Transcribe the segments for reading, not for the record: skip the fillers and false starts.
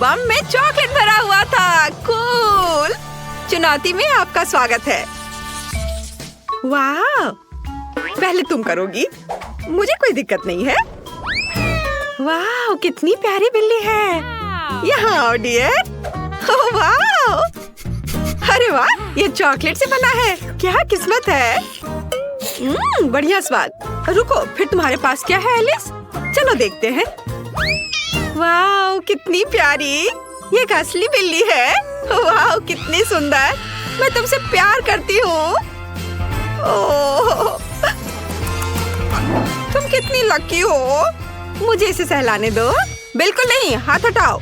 बम में चॉकलेट भरा हुआ था। कूल। चुनौती में आपका स्वागत है। वाह, पहले तुम करोगी, मुझे कोई दिक्कत नहीं है। वाह, कितनी प्यारी बिल्ली है। यहाँ आओ डियर। ओह वाह, अरे वाह, ये चॉकलेट से बना है। क्या किस्मत है। बढ़िया स्वाद। रुको, फिर तुम्हारे पास क्या है एलिस? चलो देखते हैं। वाह, कितनी प्यारी। ये एक असली बिल्ली है। वाह, कितनी सुंदर। मैं तुमसे प्यार करती हूँ। ओह, तुम कितनी लकी हो। मुझे इसे सहलाने दो। बिल्कुल नहीं, हाथ हटाओ।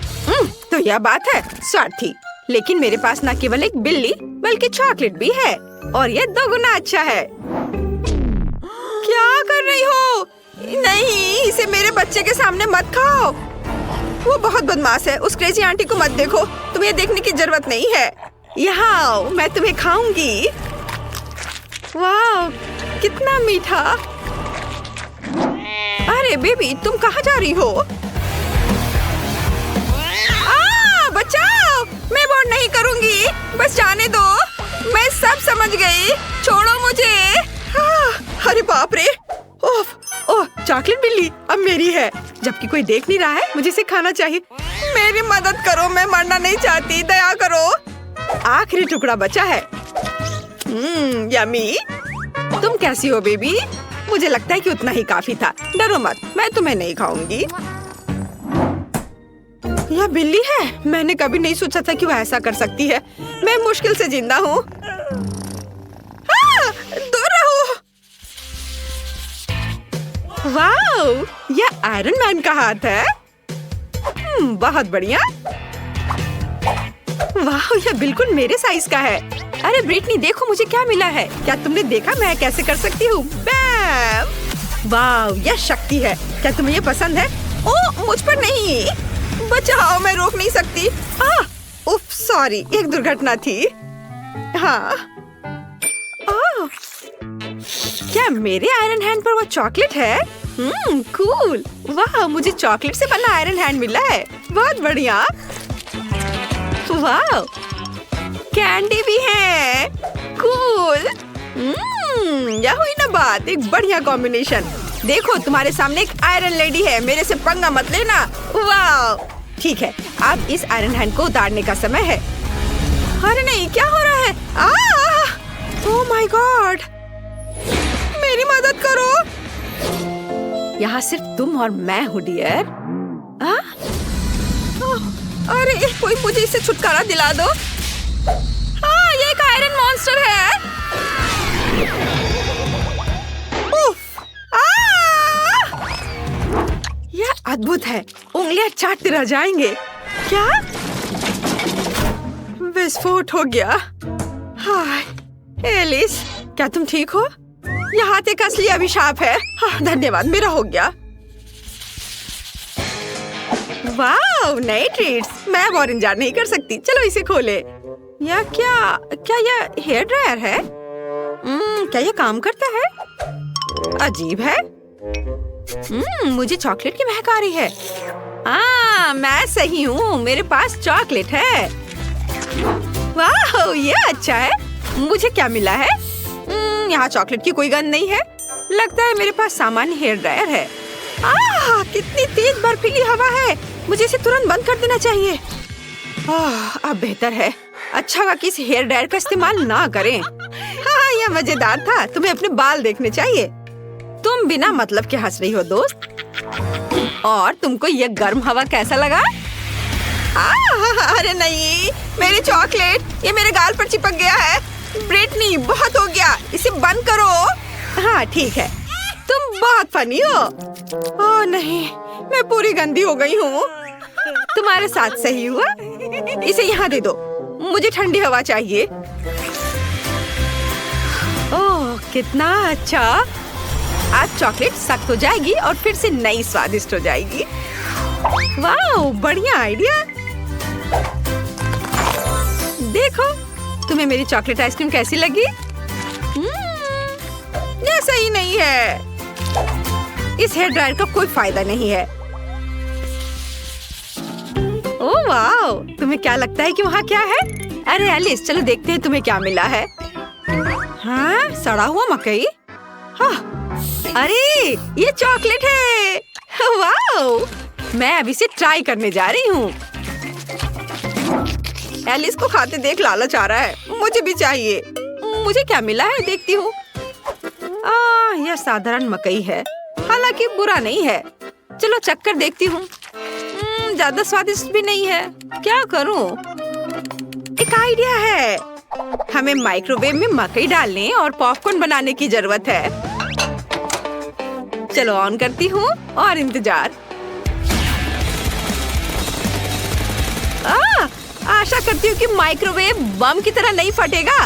तो यह बात है, स्वार्थी। लेकिन मेरे पास न केवल एक बिल्ली बल्कि चॉकलेट भी है, और यह 2 गुना अच्छा है। क्या कर रही हो? नहीं, इसे मेरे बच्चे के सामने मत खाओ। वो बहुत बदमाश है। उस क्रेजी आंटी को मत देखो। तुम्हें देखने की जरूरत नहीं है। यहाँ आओ, मैं तुम्हें खाऊंगी। वाह, कितना मीठा। अरे बेबी, तुम कहाँ जा रही हो? बचाओ, मैं अबॉर्ट नहीं करूंगी। बस जाने दो। मैं सब समझ गई। छोड़ो मुझे। अरे बाप रे। ओह, चॉकलेट बिल्ली अब मेरी है। जबकि कोई देख नहीं रहा है, मुझे इसे खाना चाहिए। मेरी मदद करो, मैं मरना नहीं चाहती। दया करो। आखिरी टुकड़ा बचा है। यम्मी। तुम कैसी हो बेबी? मुझे लगता है कि उतना ही काफी था। डरो मत, मैं तुम्हें नहीं खाऊंगी। यह बिल्ली है। मैंने कभी नहीं सोचा था कि वो ऐसा कर सकती है। मैं मुश्किल से जिंदा हूँ। दूर रहो। वाह, यह आयरन मैन का हाथ है। बहुत बढ़िया। वाह, यह बिल्कुल मेरे साइज का है। अरे ब्रिटनी, देखो मुझे क्या मिला है। क्या तुमने देखा मैं कैसे कर सकती हूँ? बैम। वाह, यह शक्ति है। क्या तुम्हें ये पसंद है? ओह, मुझ पर नहीं। बचाओ, मैं रोक नहीं सकती। उफ, सॉरी, एक दुर्घटना थी। हाँ। क्या मेरे आयरन हैंड पर वो चॉकलेट है? कूल। वाह, मुझे चॉकलेट से बना आयरन हैंड मिला है। बहुत बढ़िया। वाह, कैंडी भी है। कूल। यह हुई ना बात। एक बढ़िया कॉम्बिनेशन। देखो, तुम्हारे सामने एक आयरन लेडी है। मेरे से पंगा मत लेना। वाह, ठीक है, अब इस आयरन हैंड को उतारने का समय है। अरे नहीं, क्या हो रहा है? ओह माय गॉड, मेरी मदद करो। यहाँ सिर्फ तुम और मैं हूँ डियर। अरे कोई मुझे इससे छुटकारा दिला दो। ये एक आयरन मॉन्स्टर है। यह अद्भुत है। उंगलियां चाटते रह जाएंगे। क्या? विस्फोट हो गया। हाय एलिस, क्या तुम ठीक हो? यह हाथ एक असली अभिशाप है। धन्यवाद, मेरा हो गया। वाह, नए ट्रीट्स। मैं अब और इंतजार नहीं कर सकती। चलो इसे खोले। यह क्या यह हेयर ड्रायर है? क्या यह काम करता है? अजीब है। मुझे चॉकलेट की महक आ रही है। मैं सही हूँ, मेरे पास चॉकलेट है। वाह, ये अच्छा है। मुझे क्या मिला है? यहाँ चॉकलेट की कोई गंध नहीं है। लगता है मेरे पास सामान्य हेयर ड्रायर है। कितनी तेज बर्फीली हवा है। मुझे इसे तुरंत बंद कर देना चाहिए। अब बेहतर है। अच्छा हुआ कि इस हेयर ड्रायर का इस्तेमाल ना करें। यह मजेदार था। तुम्हें अपने बाल देखने चाहिए। तुम बिना मतलब के हंस रही हो दोस्त। और तुमको यह गर्म हवा कैसा लगा? अरे नहीं, मेरी चॉकलेट, ये मेरे गाल पर चिपक गया है। ब्रिटनी, बहुत हो गया, इसे बंद करो। हाँ ठीक है, तुम बहुत फनी हो। ओह नहीं, मैं पूरी गंदी हो गई हूँ। तुम्हारे साथ सही हुआ। इसे यहाँ दे दो, मुझे ठंडी हवा चाहिए। ओह कितना अच्छा। आज चॉकलेट सख्त हो जाएगी और फिर से नई स्वादिष्ट हो जाएगी। वाह बढ़िया आइडिया। देखो तुम्हें मेरी चॉकलेट आइसक्रीम कैसी लगी? यह सही नहीं है। इस हेयर ड्रायर का कोई फायदा नहीं है। ओह वाह, वाओ, तुम्हें क्या लगता है कि वहाँ क्या है? अरे एलिस, चलो देखते हैं तुम्हें क्या मिला है। हाँ, सड़ा हुआ मकई। हाँ, अरे ये चॉकलेट है। वाओ, मैं अभी से ट्राई करने जा रही हूँ। एलिस को खाते देख लालच आ रहा है, मुझे भी चाहिए। मुझे क्या मिला है देखती हूँ। यह साधारण मकई है, हालांकि बुरा नहीं है। चलो चक्कर देखती हूँ। ज्यादा स्वादिष्ट भी नहीं है, क्या करूँ? एक आइडिया है, हमें माइक्रोवेव में मकई डालने और पॉपकॉर्न बनाने की जरूरत है। चलो ऑन करती हूँ और इंतजार। आशा करती हूँ कि माइक्रोवेव बम की तरह नहीं फटेगा।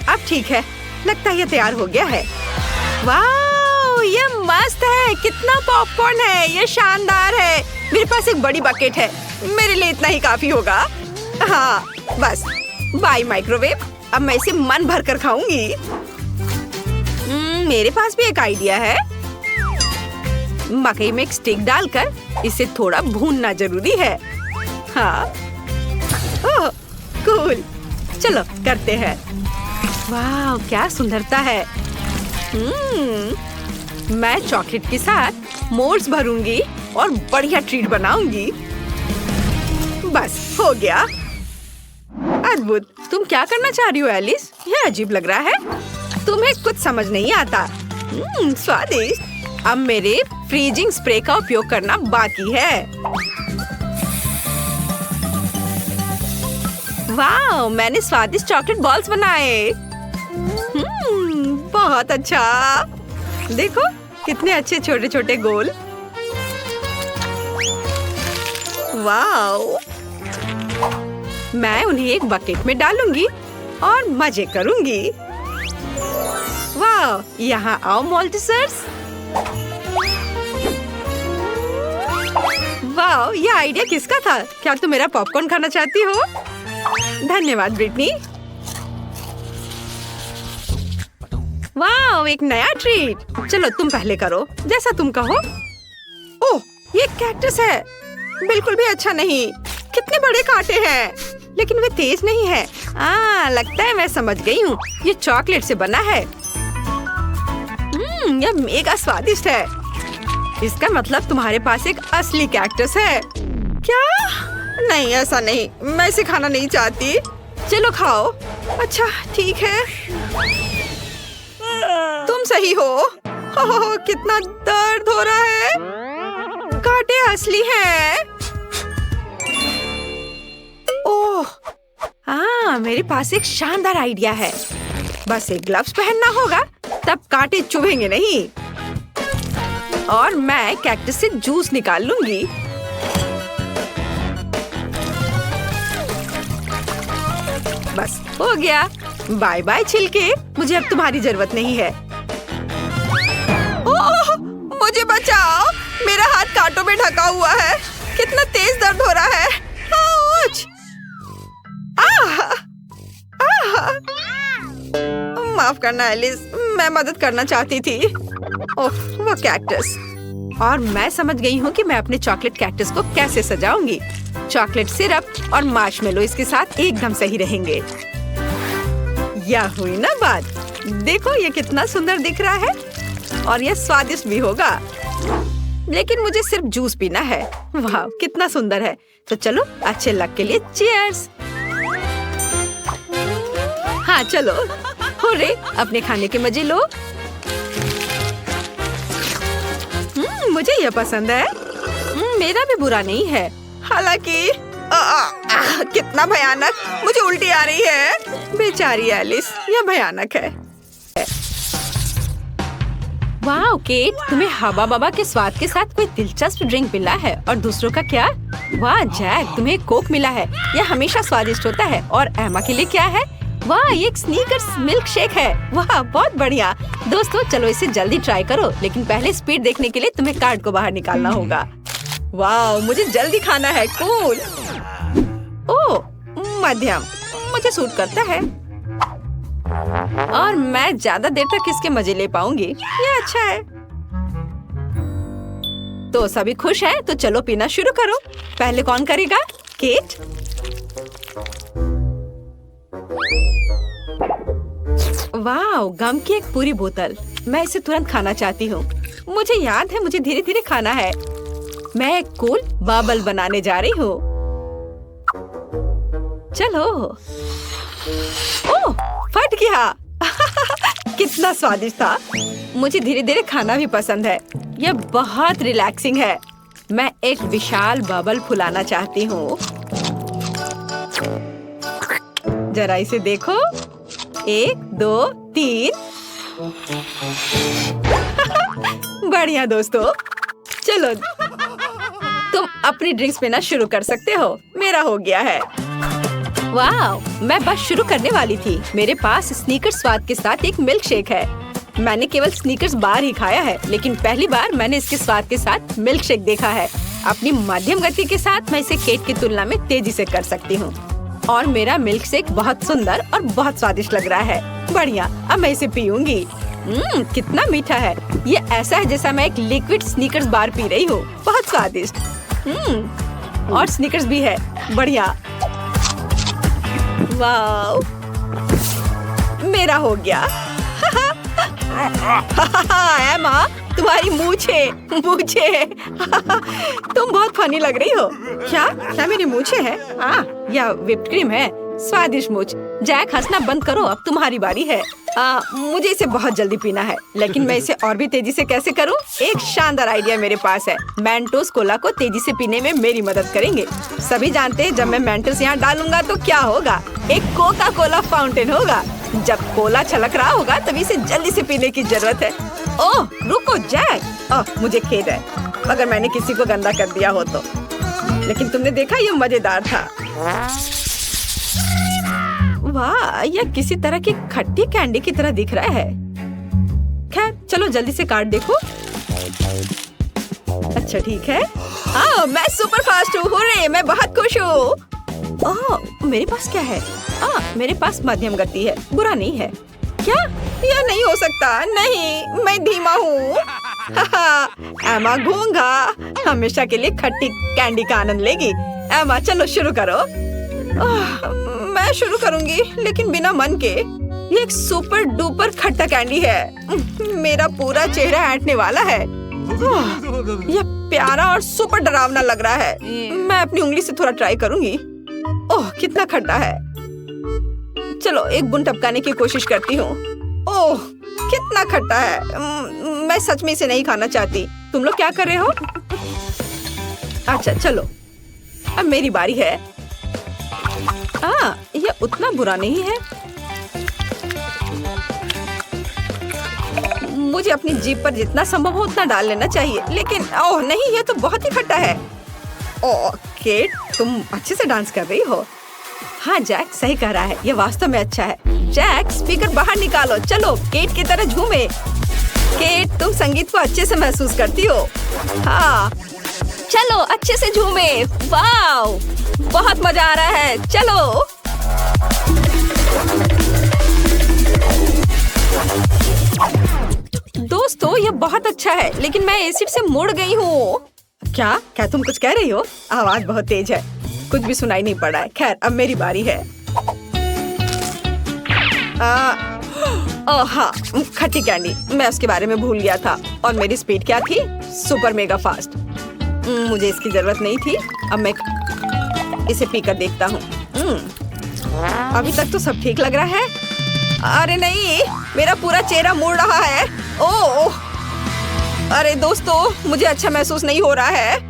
अब ठीक है, लगता है ये तैयार हो गया है। वाह, ये मस्त है। कितना पॉपकॉर्न है, ये शानदार है। मेरे पास एक बड़ी बकेट है, मेरे लिए इतना ही काफी होगा। हाँ बस, बाय माइक्रोवेव। अब मैं इसे मन भर कर खाऊंगी। मेरे पास भी एक आइडिया है। मकई में एक स्टिक डालकर इसे थोड़ा भूनना जरूरी है। हाँ, ओह कूल, चलो करते हैं। वाह, क्या सुंदरता है। मैं चॉकलेट के साथ मोल्ड्स भरूंगी और बढ़िया ट्रीट बनाऊंगी। बस हो गया। अद्भुत। तुम क्या करना चाह रही हो एलिस? यह अजीब लग रहा है। तुम्हें कुछ समझ नहीं आता। स्वादिष्ट। अब मेरे फ्रीजिंग स्प्रे का उपयोग करना बाकी है। वाह, मैंने स्वादिष्ट चॉकलेट बॉल्स बनाए। बहुत अच्छा। देखो कितने अच्छे छोटे छोटे गोल। वाह, मैं उन्हें एक बकेट में डालूंगी और मजे करूंगी। वाह, यहाँ आओ मोल्टिसर्स। वाह, ये आइडिया किसका था? क्या तुम मेरा पॉपकॉर्न खाना चाहती हो? धन्यवाद ब्रिटनी। वाह, एक नया ट्रीट। चलो तुम पहले करो, जैसा तुम कहो। ओह, ये कैक्टस है। बिल्कुल भी अच्छा नहीं। कितने बड़े कांटे हैं, लेकिन वे तेज नहीं है। लगता है मैं समझ गई हूँ। ये चॉकलेट से बना है। यह मेगा स्वादिष्ट है। इसका मतलब तुम्हारे पास एक असली कैक्टस है। क्या? नहीं, ऐसा नहीं। मैं इसे खाना नहीं चाहती। चलो खाओ। अच्छा ठीक है, तुम सही हो। कितना दर्द हो रहा है। कांटे असली हैं। ओह, मेरे पास एक शानदार आइडिया है। बस एक ग्लव्स पहनना होगा, तब कांटे चुभेंगे नहीं। और मैं कैक्टस से जूस निकाल लूंगी। बस हो गया। बाय बाय छिलके, मुझे अब तुम्हारी जरूरत नहीं है। ओह, मुझे बचाओ। मेरा हाथ कांटों में ढका हुआ है। कितना तेज दर्द हो रहा है। माफ करना एलिस, मैं मदद करना चाहती थी। ओह, वो कैक्टस। और मैं समझ गई हूँ कि मैं अपने चॉकलेट कैक्टस को कैसे सजाऊंगी। चॉकलेट सिरप और मार्शमेलो इसके साथ एकदम सही रहेंगे। यह हुई ना बात। देखो ये कितना सुंदर दिख रहा है और यह स्वादिष्ट भी होगा। लेकिन मुझे सिर्फ जूस पीना है। वाह, कितना सुंदर है। तो चलो अच्छे लक के लिए चीयर्स। हाँ चलो, हुर्रे, अपने खाने के मजे लो। मुझे यह पसंद है। मेरा भी बुरा नहीं है, हालांकि कितना भयानक। मुझे उल्टी आ रही है। बेचारी एलिस, यह भयानक है। वाह केट, तुम्हें हवा बाबा के स्वाद के साथ कोई दिलचस्प ड्रिंक मिला है। और दूसरों का क्या? वाह जैक, तुम्हें कोक मिला है। यह हमेशा स्वादिष्ट होता है। और एमा के लिए क्या है? वाह, ये एक स्नीकर्स मिल्क शेक है। वाह, बहुत बढ़िया। दोस्तों चलो इसे जल्दी ट्राई करो, लेकिन पहले स्पीड देखने के लिए तुम्हें कार्ड को बाहर निकालना होगा। वाह, मुझे जल्दी खाना है। कूल। ओह, मध्यम, मुझे सूट करता है। और मैं ज्यादा देर तक इसके मजे ले पाऊंगी। ये अच्छा है। तो सभी खुश हैं, तो चलो पीना शुरू करो। पहले कौन करेगा? केट। वाह, गम की एक पूरी बोतल। मैं इसे तुरंत खाना चाहती हूँ। मुझे याद है, मुझे धीरे धीरे खाना है। मैं एक कूल बबल बनाने जा रही हूँ। चलो। ओह, फट गया। कितना स्वादिष्ट था। मुझे धीरे धीरे खाना भी पसंद है। यह बहुत रिलैक्सिंग है। मैं एक विशाल बबल फुलाना चाहती हूँ। जरा इसे देखो। 1, 2, 3। बढ़िया दोस्तों, चलो तुम अपनी ड्रिंक्स पीना शुरू कर सकते हो। मेरा हो गया है। वाह, मैं बस शुरू करने वाली थी। मेरे पास स्नीकर्स स्वाद के साथ एक मिल्क शेक है। मैंने केवल स्नीकर्स बार ही खाया है, लेकिन पहली बार मैंने इसके स्वाद के साथ मिल्क शेक देखा है। अपनी मध्यम गति के साथ मैं इसे केक की तुलना में तेजी से कर सकती हूँ। और मेरा मिल्क शेक बहुत सुंदर और बहुत स्वादिष्ट लग रहा है। बढ़िया, अब मैं इसे पीऊंगी। कितना मीठा है। ये ऐसा है जैसा मैं एक लिक्विड स्नीकर्स बार पी रही हूँ। बहुत स्वादिष्ट। और स्नीकर्स भी है। बढ़िया। वाह, मेरा हो गया। एमा, तुम्हारी मूछें। तुम बहुत फनी लग रही हो। क्या मेरी मूछें हैं? या व्हिप्ड क्रीम है। स्वादिष्ट मूछ। जैक, हंसना बंद करो, अब तुम्हारी बारी है। मुझे इसे बहुत जल्दी पीना है, लेकिन मैं इसे और भी तेजी से कैसे करूं? एक शानदार आइडिया मेरे पास है। मेंटोस कोला को तेजी से पीने में मेरी मदद करेंगे। सभी जानते हैं, जब मैं मेंटोस यहाँ डालूंगा तो क्या होगा? एक कोका कोला फाउंटेन होगा। जब कोला छलक रहा होगा तभी इसे जल्दी से पीने की जरूरत है। ओह रुको जैक, मुझे खेद है अगर मैंने किसी को गंदा कर दिया हो तो, लेकिन तुमने देखा ये मजेदार था। वाह, यह किसी तरह की खट्टी कैंडी की तरह दिख रहा है। खैर चलो जल्दी से कार्ड देखो। अच्छा ठीक है। मैं सुपर फास्ट हूँ। हुर्रे, मैं बहुत खुश हूँ। मेरे पास क्या है? मेरे पास मध्यम गति है। बुरा नहीं है। क्या? यह नहीं हो सकता। नहीं, मैं धीमा हूँ। एमा गूंगा हमेशा के लिए खट्टी कैंडी का आनंद लेगी। एमा चलो शुरू करो। मैं शुरू करूंगी, लेकिन बिना मन के। ये एक सुपर डुपर खट्टा कैंडी है। मेरा पूरा चेहरा ऐंठने वाला है। यह प्यारा और सुपर डरावना लग रहा है। मैं अपनी उंगली से थोड़ा ट्राई करूंगी। ओह कितना खट्टा है। चलो एक बूंद टपकाने की कोशिश करती हूँ। ओह कितना खट्टा है। मैं सच में इसे नहीं खाना चाहती। तुम लोग क्या कर रहे हो? अच्छा चलो, अब मेरी बारी है। यह उतना बुरा नहीं है। मुझे अपनी जीभ पर जितना संभव हो उतना डाल लेना चाहिए, लेकिन ओह नहीं, यह तो बहुत ही खट्टा है। ओह केट, तुम अच्छे से डांस कर रही हो। हाँ जैक सही कह रहा है, यह वास्तव में अच्छा है। जैक स्पीकर बाहर निकालो, चलो केट की तरह झूमे। केट, तुम संगीत को अच्छे से महसूस करती हो। हाँ चलो अच्छे से झूमे। वाव, बहुत मजा आ रहा है। चलो दोस्तों, यह बहुत अच्छा है, लेकिन मैं एसिड से मुड़ गई हूँ। क्या तुम कुछ कह रही हो? आवाज बहुत तेज है, कुछ भी सुनाई नहीं पड़ा है। खैर अब मेरी बारी है। हाँ, खट्टी कैंडी, मैं उसके बारे में भूल गया था। और मेरी स्पीड क्या थी? Super mega fast. मुझे इसकी जरूरत नहीं थी। अब मैं इसे पीकर देखता हूँ। अभी तक तो सब ठीक लग रहा है। अरे नहीं, मेरा पूरा चेहरा मुड़ रहा है। ओह अरे दोस्तों, मुझे अच्छा महसूस नहीं हो रहा है।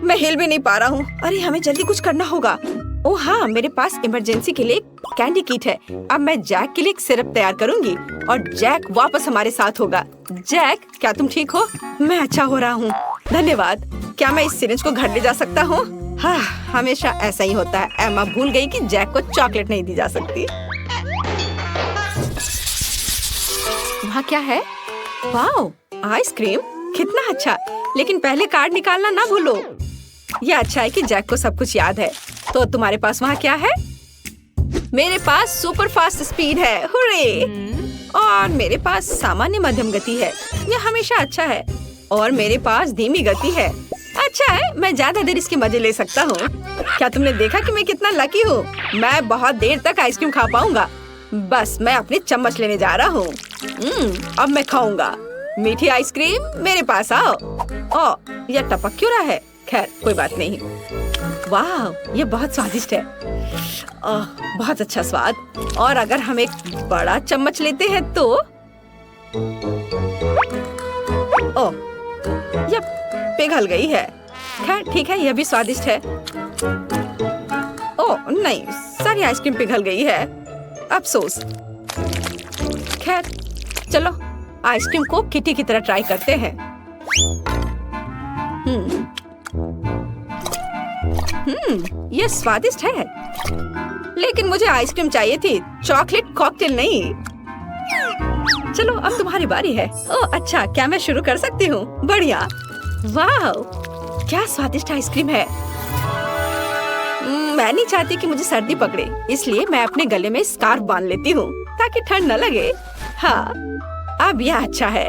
मैं हिल भी नहीं पा रहा हूँ। अरे हमें जल्दी कुछ करना होगा। ओह हाँ, मेरे पास इमरजेंसी के लिए कैंडी किट है। अब मैं जैक के लिए एक सिरप तैयार करूंगी और जैक वापस हमारे साथ होगा। जैक, क्या तुम ठीक हो? मैं अच्छा हो रहा हूँ, धन्यवाद। क्या मैं इस सिरिंज को घर ले जा सकता हूँ? हाँ, हमेशा ऐसा ही होता है। एमा भूल गई कि जैक को चॉकलेट नहीं दी जा सकती। वहाँ क्या है? वाओ, आइसक्रीम, कितना अच्छा। लेकिन पहले कार्ड निकालना ना भूलो। यह अच्छा है कि जैक को सब कुछ याद है। तो तुम्हारे पास वहाँ क्या है? मेरे पास सुपर फास्ट स्पीड है। हुर्रे! और मेरे पास सामान्य मध्यम गति है। यह हमेशा अच्छा है। और मेरे पास धीमी गति है। अच्छा है, मैं ज्यादा देर इसके मजे ले सकता हूँ। क्या तुमने देखा कि मैं कितना लकी हूँ? मैं बहुत देर तक आइसक्रीम खा पाऊंगा। बस मैं अपनी चम्मच लेने जा रहा हूँ। अब मैं खाऊंगा। मीठी आइसक्रीम मेरे पास आओ। ओह, यह टपक क्यों रहा है? खैर कोई बात नहीं। वाह, ये बहुत स्वादिष्ट है। बहुत अच्छा स्वाद। और अगर हम एक बड़ा चम्मच लेते हैं तो ओह, यह पिघल गई है। खैर ठीक है, यह भी स्वादिष्ट है। ओह नहीं, सारी आइसक्रीम पिघल गई है। अफसोस। खैर चलो आइसक्रीम को किटी की तरह ट्राई करते हैं। यह स्वादिष्ट है, लेकिन मुझे आइसक्रीम चाहिए थी, चॉकलेट कॉकटेल नहीं। चलो अब तुम्हारी बारी है। ओह अच्छा, क्या मैं शुरू कर सकती हूँ? बढ़िया। वाह, क्या स्वादिष्ट आइसक्रीम है। मैं नहीं चाहती कि मुझे सर्दी पकड़े, इसलिए मैं अपने गले में स्कार्फ बांध लेती हूँ ताकि ठंड न लगे। हाँ, अब यह अच्छा है।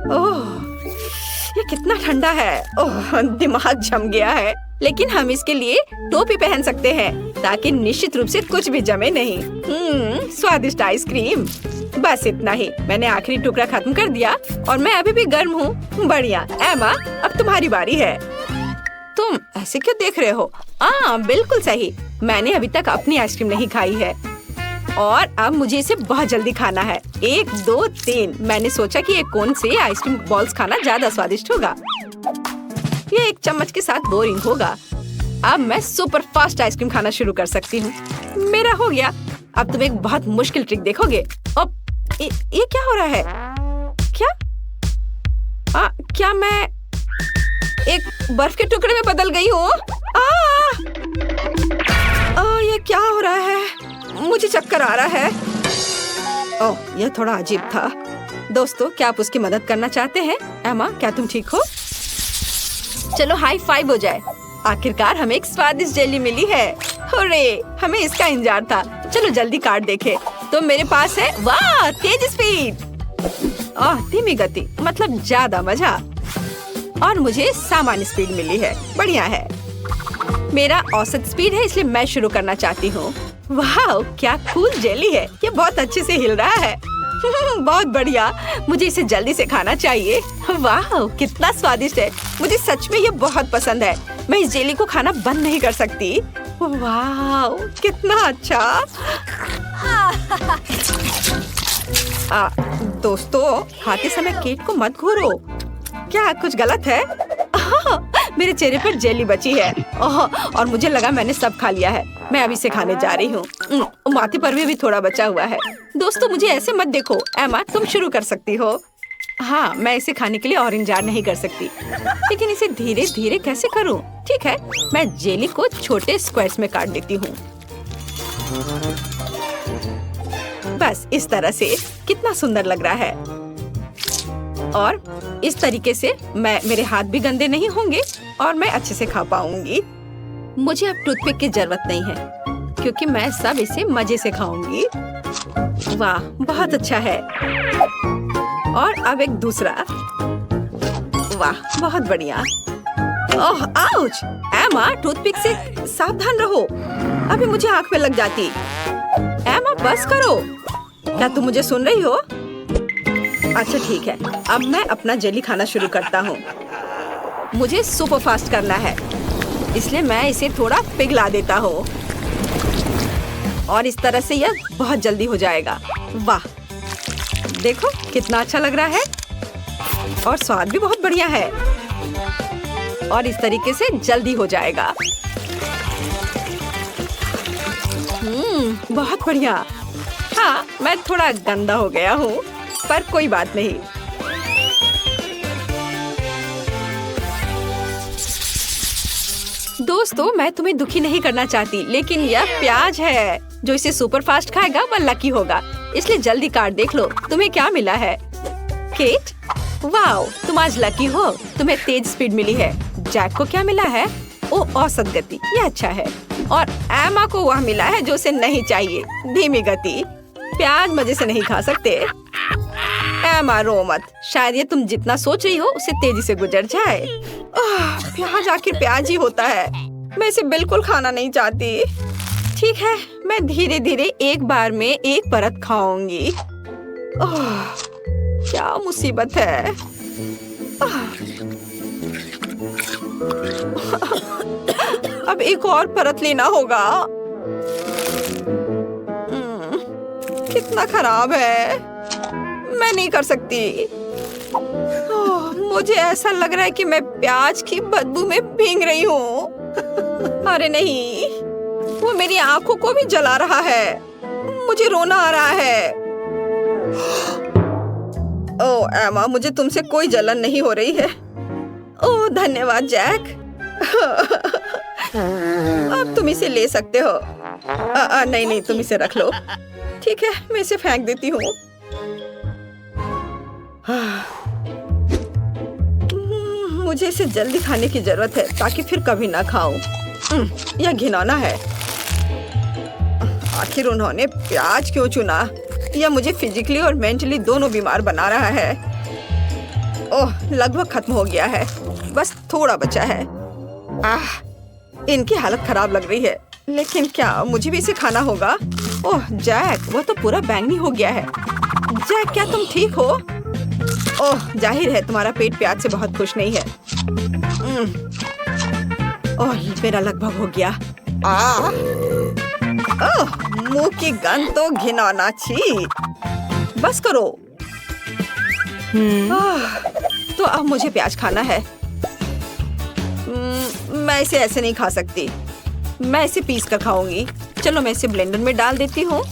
ओह, ये कितना ठंडा है। ओह, दिमाग जम गया है। लेकिन हम इसके लिए टोपी पहन सकते हैं ताकि निश्चित रूप से कुछ भी जमे नहीं। स्वादिष्ट आइसक्रीम। बस इतना ही। मैंने आखिरी टुकड़ा खत्म कर दिया और मैं अभी भी गर्म हूँ। बढ़िया। एमा, अब तुम्हारी बारी है। तुम ऐसे क्यों देख रहे हो? बिल्कुल सही। मैंने अभी तक अपनी आइसक्रीम नहीं खाई है और अब मुझे इसे बहुत जल्दी खाना है। 1, 2, 3। मैंने सोचा कि एक कोन से आइसक्रीम बॉल्स खाना ज्यादा स्वादिष्ट होगा। ये एक चम्मच के साथ बोरिंग होगा। अब मैं सुपर फास्ट आइसक्रीम खाना शुरू कर सकती हूँ। मेरा हो गया। अब तुम एक बहुत मुश्किल ट्रिक देखोगे। अब ये क्या हो रहा है? क्या मैं एक बर्फ के टुकड़े में बदल गई हूँ? ये क्या हो रहा है? मुझे चक्कर आ रहा है। ओह, यह थोड़ा अजीब था। दोस्तों, क्या आप उसकी मदद करना चाहते हैं? एमा, क्या तुम ठीक हो? चलो हाई फाइव हो जाए। आखिरकार हमें एक स्वादिष्ट जेली मिली है। हुर्रे, हमें इसका इंतजार था। चलो जल्दी कार्ड देखें। तो मेरे पास है, वाह, तेज स्पीड। धीमी गति मतलब ज्यादा मजा। और मुझे सामान्य स्पीड मिली है। बढ़िया है। मेरा औसत स्पीड है, इसलिए मैं शुरू करना चाहती हूँ। वाह, क्या कूल जेली है। ये बहुत अच्छे से हिल रहा है। बहुत बढ़िया। मुझे इसे जल्दी से खाना चाहिए। वाह, कितना स्वादिष्ट है। मुझे सच में ये बहुत पसंद है। मैं इस जेली को खाना बंद नहीं कर सकती। वाह, कितना अच्छा। दोस्तों, खाते समय केक को मत घूरो। क्या कुछ गलत है? मेरे चेहरे पर जेली बची है। और मुझे लगा मैंने सब खा लिया है। मैं अभी से खाने जा रही हूँ। माथे पर भी थोड़ा बचा हुआ है। दोस्तों, मुझे ऐसे मत देखो। एमा, तुम शुरू कर सकती हो। हाँ, मैं इसे खाने के लिए और इंतजार नहीं कर सकती, लेकिन इसे धीरे धीरे कैसे करूँ? ठीक है, मैं जेली को छोटे स्क्वायर्स में काट देती हूँ। बस इस तरह से। कितना सुंदर लग रहा है। और इस तरीके से मेरे हाथ भी गंदे नहीं होंगे और मैं अच्छे से खा पाऊंगी। मुझे अब टूथपिक की जरूरत नहीं है क्योंकि मैं सब इसे मजे से खाऊंगी। वाह, बहुत अच्छा है। और अब एक दूसरा। वाह, बहुत बढ़िया। ओह, आउच! एमा, टूथपिक से सावधान रहो। अभी मुझे आंख में लग जाती। एमा, बस करो। क्या तुम मुझे सुन रही हो? अच्छा ठीक है, अब मैं अपना जेली खाना शुरू करता हूँ। मुझे सुपर फास्ट करना है, इसलिए मैं इसे थोड़ा पिघला देता हूँ और इस तरह से यह बहुत जल्दी हो जाएगा। वाह, देखो कितना अच्छा लग रहा है और स्वाद भी बहुत बढ़िया है और इस तरीके से जल्दी हो जाएगा। बहुत बढ़िया। हाँ, मैं थोड़ा गंदा हो गया हूँ, पर कोई बात नहीं। दोस्तों, मैं तुम्हें दुखी नहीं करना चाहती, लेकिन यह प्याज है। जो इसे सुपर फास्ट खाएगा वह लकी होगा, इसलिए जल्दी कार्ड देख लो। तुम्हें क्या मिला है? केट, वाओ, तुम आज लकी हो। तुम्हें तेज स्पीड मिली है। जैक को क्या मिला है? ओ, औसत गति, ये अच्छा है। और एमा को वह मिला है जो उसे नहीं चाहिए, धीमी गति। प्याज मजे से नहीं खा सकते। एमा रो मत, शायद ये तुम जितना सोच रही हो उससे तेजी से गुजर जाए। प्याज आखिर प्याज ही होता है। मैं इसे बिल्कुल खाना नहीं चाहती। ठीक है, मैं धीरे धीरे एक बार में एक परत खाऊंगी। क्या मुसीबत है। अब एक और परत लेना होगा। कितना खराब है, मैं नहीं कर सकती। मुझे ऐसा लग रहा है कि मैं प्याज की बदबू में भीग रही हूँ। अरे नहीं, वो मेरी आंखों को भी जला रहा है। मुझे रोना आ रहा है। ओह एमा, मुझे तुमसे कोई जलन नहीं हो रही है। ओह धन्यवाद जैक। अब तुम इसे ले सकते हो। नहीं नहीं, तुम इसे रख लो। ठीक है, मैं इसे फेंक देती हूँ। मुझे इसे जल्दी खाने की जरूरत है ताकि फिर कभी ना खाऊं। यह घिनौना है। आखिर उन्होंने प्याज क्यों चुना? यह मुझे फिजिकली और मेंटली दोनों बीमार बना रहा है। ओह, लगभग खत्म हो गया है, बस थोड़ा बचा है। इनकी हालत खराब लग रही है, लेकिन क्या मुझे भी इसे खाना होगा? ओह जैक, वह तो पूरा बैंगनी हो गया है। जैक, क्या तुम ठीक हो? ओह, जाहिर है तुम्हारा पेट प्याज से बहुत खुश नहीं है। ओह, ये मेरा लगभग हो गया। ओह, मुंह की गंध तो घिनौना। छी, बस करो। तो अब मुझे प्याज खाना है। मैं इसे ऐसे नहीं खा सकती। मैं इसे पीस कर खाऊंगी। चलो, मैं इसे ब्लेंडर में डाल देती हूँ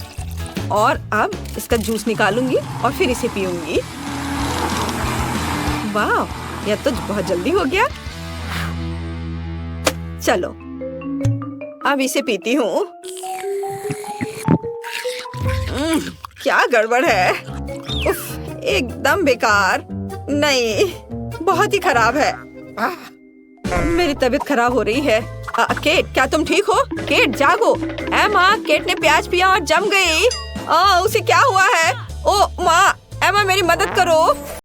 और अब इसका जूस निकालूंगी और फिर इसे पीऊंगी। वाह, यह तो बहुत जल्दी हो गया। चलो, अब इसे पीती हूँ। क्या गड़बड़ है। उफ, एकदम बेकार। नहीं, बहुत ही खराब है। मेरी तबीयत खराब हो रही है। केट, क्या तुम ठीक हो? केट, जागो। एमा, केट ने प्याज पिया और जम गई। उसे क्या हुआ है? ओ माँ, एमा मेरी मदद करो।